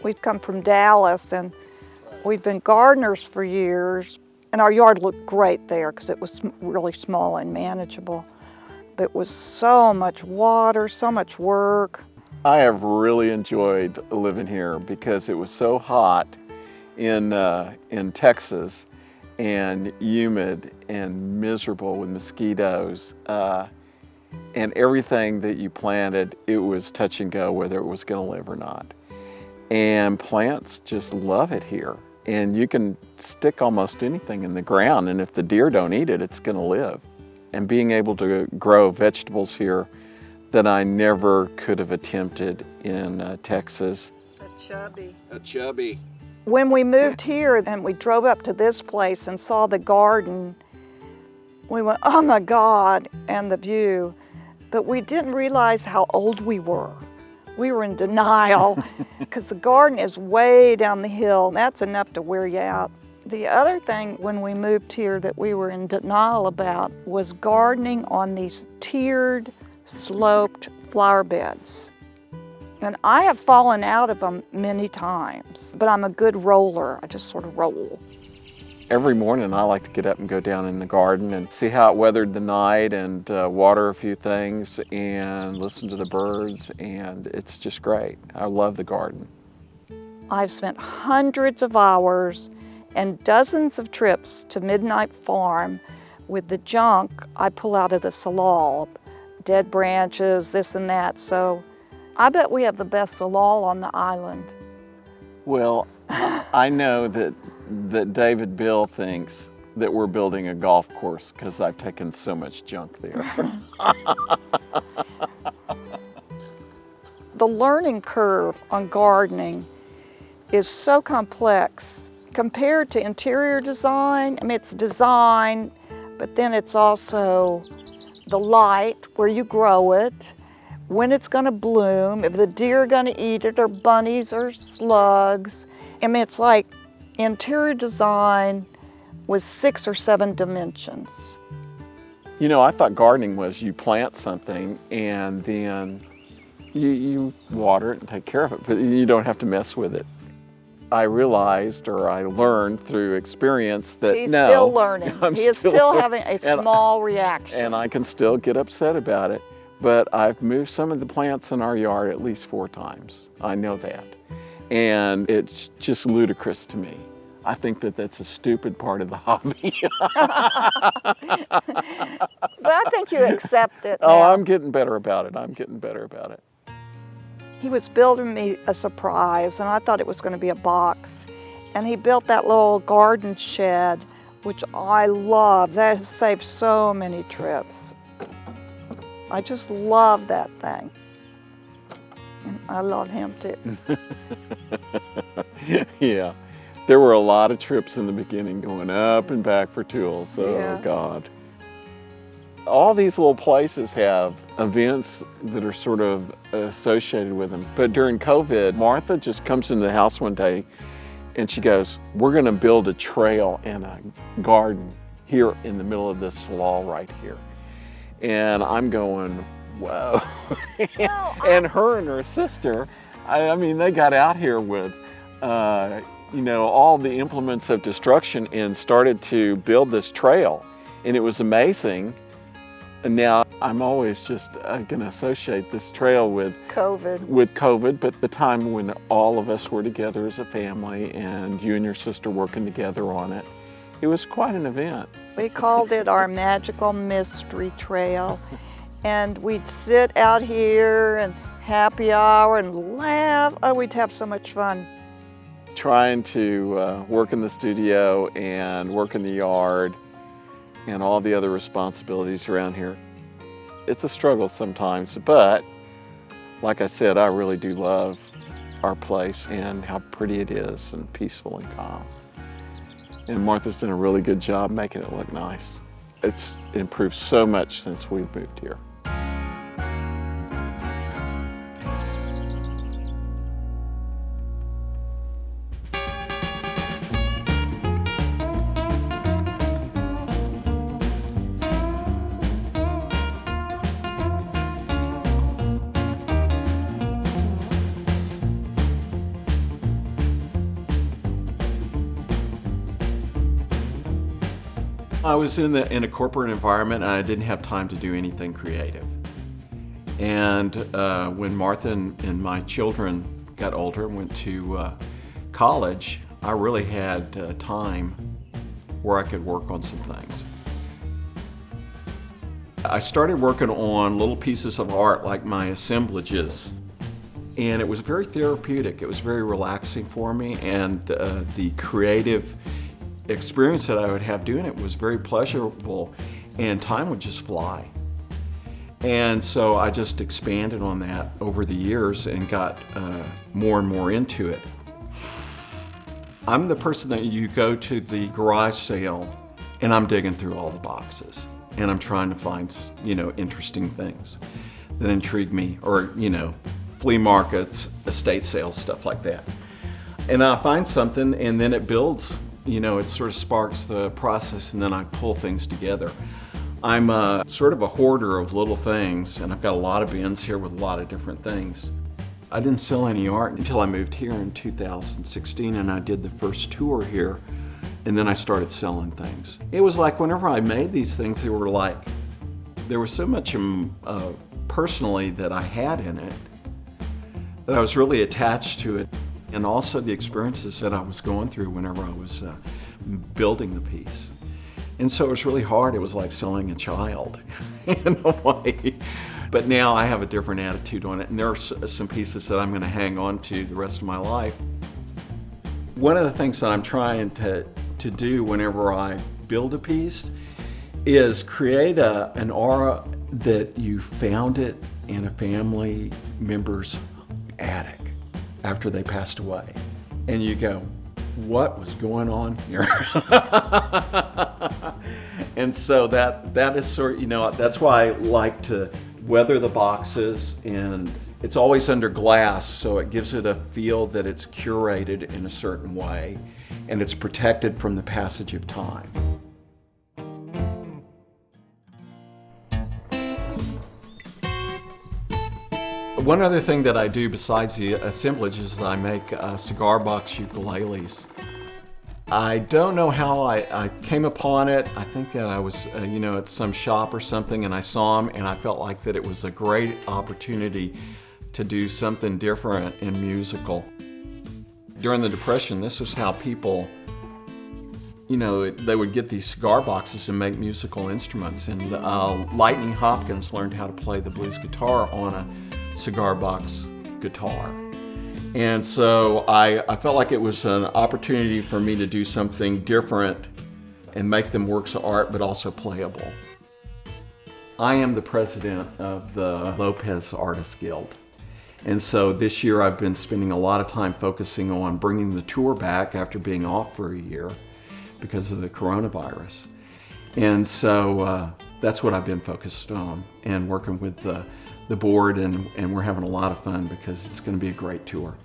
We've come from Dallas, and we've been gardeners for years, and our yard looked great there because it was really small and manageable. But it was so much water, so much work. I have really enjoyed living here because it was so hot in Texas and humid and miserable with mosquitoes. And everything that you planted, it was touch and go whether it was going to live or not. And plants just love it here. And you can stick almost anything in the ground, and if the deer don't eat it, it's going to live. And being able to grow vegetables here that I never could have attempted in Texas. A chubby. When we moved here and we drove up to this place and saw the garden, we went, oh my God, and the view. But we didn't realize how old we were. We were in denial because the garden is way down the hill, and that's enough to wear you out. The other thing when we moved here that we were in denial about was gardening on these tiered, sloped flower beds. And I have fallen out of them many times, but I'm a good roller. I just sort of roll. Every morning I like to get up and go down in the garden and see how it weathered the night and water a few things and listen to the birds, and it's just great. I love the garden. I've spent hundreds of hours and dozens of trips to Midnight Farm with the junk I pull out of the salal, dead branches, this and that. So I bet we have the best salal on the island. Well, I know that David Bill thinks that we're building a golf course because I've taken so much junk there. The learning curve on gardening is so complex compared to interior design. I mean, it's design, but then it's also the light, where you grow it, when it's going to bloom, if the deer are going to eat it, or bunnies or slugs. I mean, it's like interior design with 6 or 7 dimensions. You know, I thought gardening was you plant something and then you water it and take care of it, but you don't have to mess with it. I realized, or I learned through experience that He's no. still learning. He is still having a and- small reaction. And I can still get upset about it, but I've moved some of the plants in our yard at least 4 times. I know that. And it's just ludicrous to me. I think that that's a stupid part of the hobby. But I think you accept it now. Oh, I'm getting better about it. I'm getting better about it. He was building me a surprise, and I thought it was going to be a box. And he built that little garden shed, which I love. That has saved so many trips. I just love that thing. And I love him too. Yeah, there were a lot of trips in the beginning going up and back for tools. Oh, Yeah. God. All these little places have events that are sort of associated with them. But during COVID, Martha just comes into the house one day and she goes, we're going to build a trail and a garden here in the middle of this salal right here. And I'm going, whoa. And her and her sister, I mean, they got out here with, you know, all the implements of destruction and started to build this trail. And it was amazing. And now I'm always just going to associate this trail with COVID, but the time when all of us were together as a family and you and your sister working together on it, it was quite an event. We called it our magical mystery trail. And we'd sit out here and happy hour and laugh. Oh, we'd have so much fun. Trying to work in the studio and work in the yard and all the other responsibilities around here. It's a struggle sometimes, but like I said, I really do love our place and how pretty it is and peaceful and calm. And Martha's done a really good job making it look nice. It's improved so much since we've moved here. I was in a corporate environment and I didn't have time to do anything creative. And when Martha and my children got older and went to college, I really had time where I could work on some things. I started working on little pieces of art like my assemblages, and it was very therapeutic. It was very relaxing for me, and the creative experience that I would have doing it was very pleasurable, and time would just fly. And so I just expanded on that over the years and got more and more into it. I'm the person that you go to the garage sale and I'm digging through all the boxes and I'm trying to find, interesting things that intrigue me, or, flea markets, estate sales, stuff like that. And I find something and then it builds, it sort of sparks the process, and then I pull things together. I'm sort of a hoarder of little things, and I've got a lot of bins here with a lot of different things. I didn't sell any art until I moved here in 2016, and I did the first tour here, and then I started selling things. It was like whenever I made these things, there was so much personally that I had in it, that I was really attached to it, and also the experiences that I was going through whenever I was building the piece. And so it was really hard. It was like selling a child in a way. But now I have a different attitude on it, and there are some pieces that I'm going to hang on to the rest of my life. One of the things that I'm trying to do whenever I build a piece is create an aura that you found it in a family member's attic after they passed away. And you go, what was going on here? And so that is sort of, that's why I like to weather the boxes, and it's always under glass, so it gives it a feel that it's curated in a certain way and it's protected from the passage of time. One other thing that I do besides the assemblage is I make cigar-box ukuleles. I don't know how I came upon it. I think that I was, at some shop or something, and I saw them, and I felt like that it was a great opportunity to do something different and musical. During the Depression, this was how people, they would get these cigar boxes and make musical instruments. And Lightning Hopkins learned how to play the blues guitar on a cigar box guitar. And so I felt like it was an opportunity for me to do something different and make them works of art, but also playable. I am the president of the Lopez Artists Guild. And so this year I've been spending a lot of time focusing on bringing the tour back after being off for a year because of the coronavirus. And so that's what I've been focused on, and working with the board, and we're having a lot of fun because it's going to be a great tour.